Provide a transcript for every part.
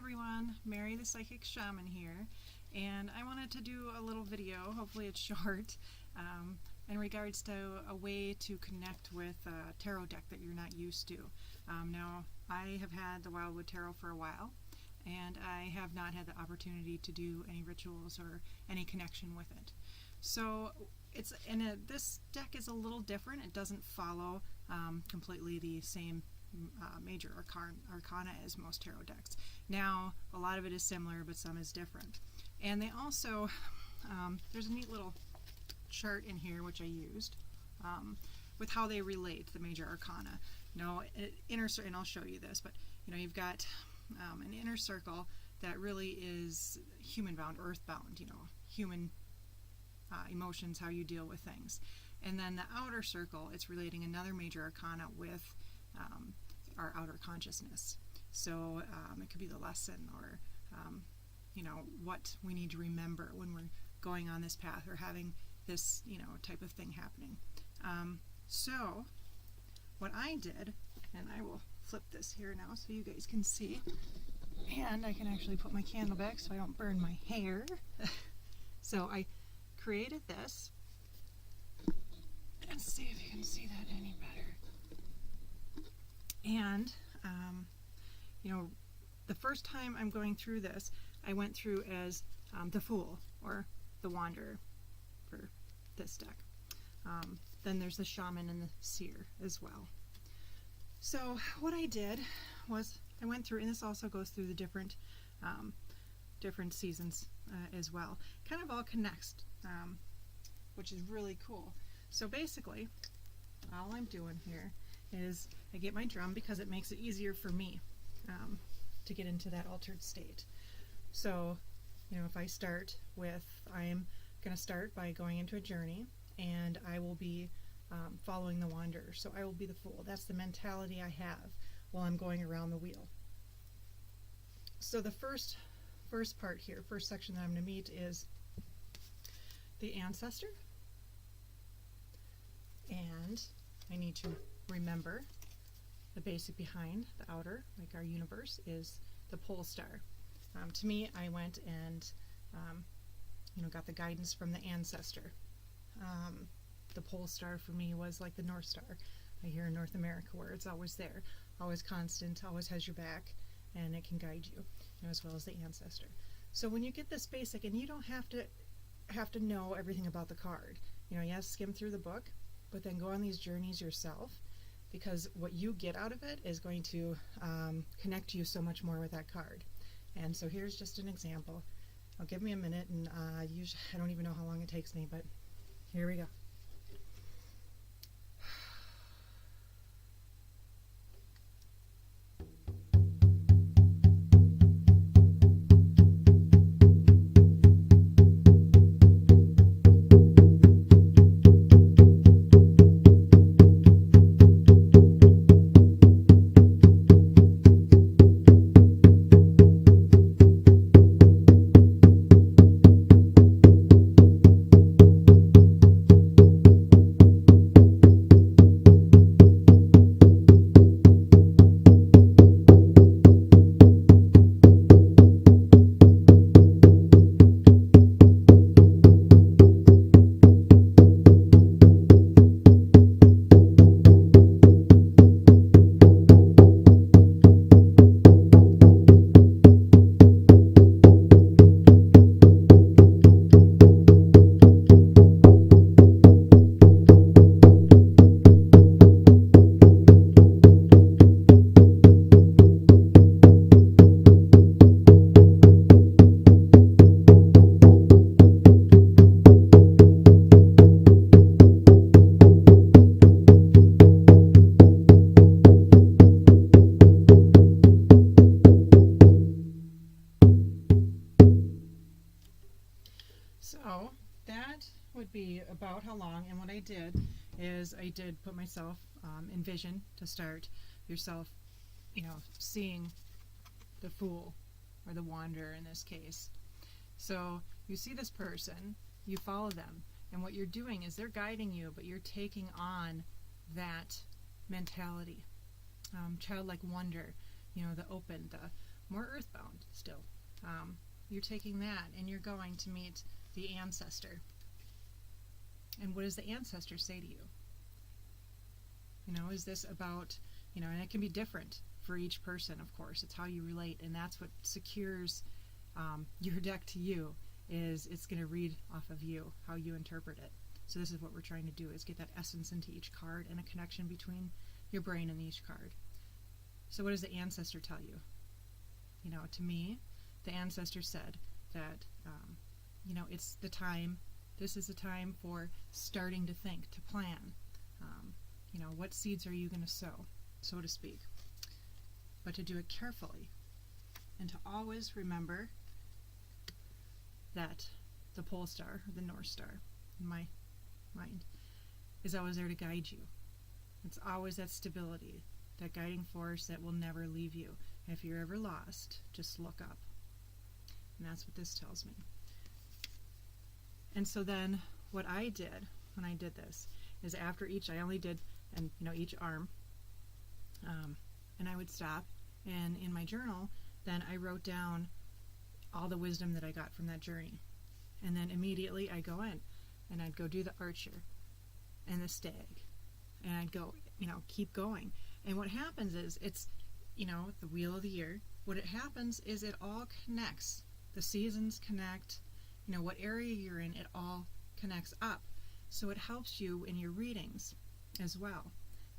everyone, Mary the Psychic Shaman here, and I wanted to do a little video, hopefully it's short, in regards to a way to connect with a tarot deck that you're not used to. Now, I have had the Wildwood Tarot for a while, and I have not had the opportunity to do any rituals or any connection with it. So this deck is a little different. It doesn't follow completely the same major arcana as most tarot decks. Now, a lot of it is similar, but some is different. And they also, there's a neat little chart in here which I used with how they relate, the major arcana. Now, and I'll show you this, but you've got an inner circle that really is human-bound, earth-bound, human emotions, how you deal with things. And then the outer circle, it's relating another major arcana with our outer consciousness. So it could be the lesson or what we need to remember when we're going on this path or having this type of thing happening. So what I did, and I will flip this here now so you guys can see, and I can actually put my candle back so I don't burn my hair. So I created this. Let's see if you can see that any better. And the first time I'm going through this, I went through as the Fool or the Wanderer for this deck. Then there's the Shaman and the Seer as well. So what I did was I went through, and this also goes through the different seasons as well. Kind of all connects, which is really cool. So basically, all I'm doing here is I get my drum because it makes it easier for me to get into that altered state. So, if I start with, I'm going to start by going into a journey, and I will be following the Wanderer. So I will be the Fool. That's the mentality I have while I'm going around the wheel. So the first part here, first section that I'm going to meet is the Ancestor. And I need to remember the basic behind the outer, like our universe, is the pole star. To me, I went and got the guidance from the Ancestor. The pole star for me was like the North Star. I hear in North America where it's always there, always constant, always has your back, and it can guide you, as well as the Ancestor. So when you get this basic, and you don't have to know everything about the card. Yes, skim through the book, but then go on these journeys yourself, because what you get out of it is going to connect you so much more with that card. And so here's just an example. I'll give me a minute, and usually I don't even know how long it takes me, but here we go. So that would be about how long, and what I did is I did put myself in vision to start yourself, seeing the Fool or the Wanderer in this case. So you see this person, you follow them, and what you're doing is they're guiding you, but you're taking on that mentality, childlike wonder, the open, the more earthbound still. You're taking that and you're going to meet the ancestor. And what does the ancestor say to you? You know, is this about, you know, and it can be different for each person, of course. It's how you relate, and that's what secures your deck to you, is it's going to read off of you, how you interpret it. So this is what we're trying to do, is get that essence into each card and a connection between your brain and each card. So what does the ancestor tell you? You know, to me, the ancestor said that, you know, it's the time, this is the time for starting to think, to plan. You know, what seeds are you going to sow, so to speak? But to do it carefully, and to always remember that the pole star, or the North Star, in my mind, is always there to guide you. It's always that stability, that guiding force that will never leave you. And if you're ever lost, just look up. And that's what this tells me. And so then what I did when I did this is, after each, I only did, and you know, each arm, and I would stop, and in my journal then I wrote down all the wisdom that I got from that journey. And then immediately I go in and I'd go do the archer and the stag, and I'd go, you know, keep going. And what happens is, it's, you know, the wheel of the year, what it happens is it all connects. The seasons connect, you know, what area you're in, it all connects up. So it helps you in your readings as well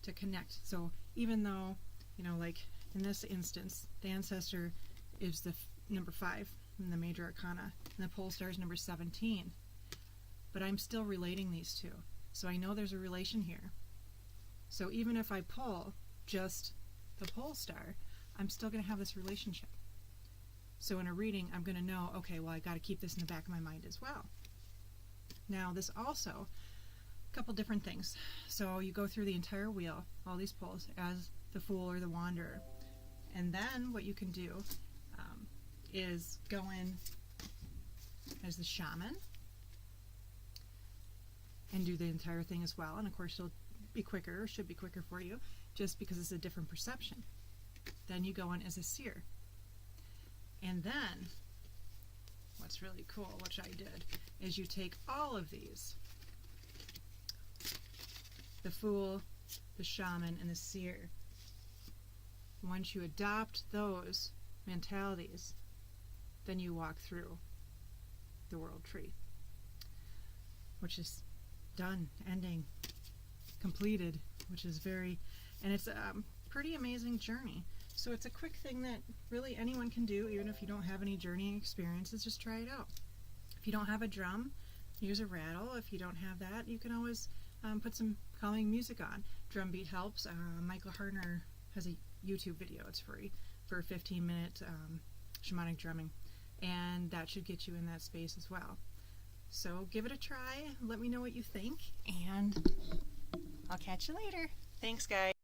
to connect. So even though, you know, like in this instance, the ancestor is the number 5 in the major arcana, and the pole star is number 17. But I'm still relating these two. So I know there's a relation here. So even if I pull just the pole star, I'm still going to have this relationship. So in a reading, I'm going to know, okay, well, I got to keep this in the back of my mind as well. Now, this also, a couple different things. So you go through the entire wheel, all these poles, as the Fool or the Wanderer. And then what you can do is go in as the Shaman and do the entire thing as well. And of course, it'll be quicker, or should be quicker for you, just because it's a different perception. Then you go in as a Seer. And then, what's really cool, which I did, is you take all of these, the Fool, the Shaman, and the Seer. Once you adopt those mentalities, then you walk through the World Tree, which is done, ending, completed, which is very, and it's a pretty amazing journey. So it's a quick thing that really anyone can do, even if you don't have any journeying experiences. Just try it out. If you don't have a drum, use a rattle. If you don't have that, you can always put some calming music on. Drum beat helps. Michael Harner has a YouTube video, it's free, for 15-minute shamanic drumming, and that should get you in that space as well. So give it a try, let me know what you think, and I'll catch you later. Thanks, guys.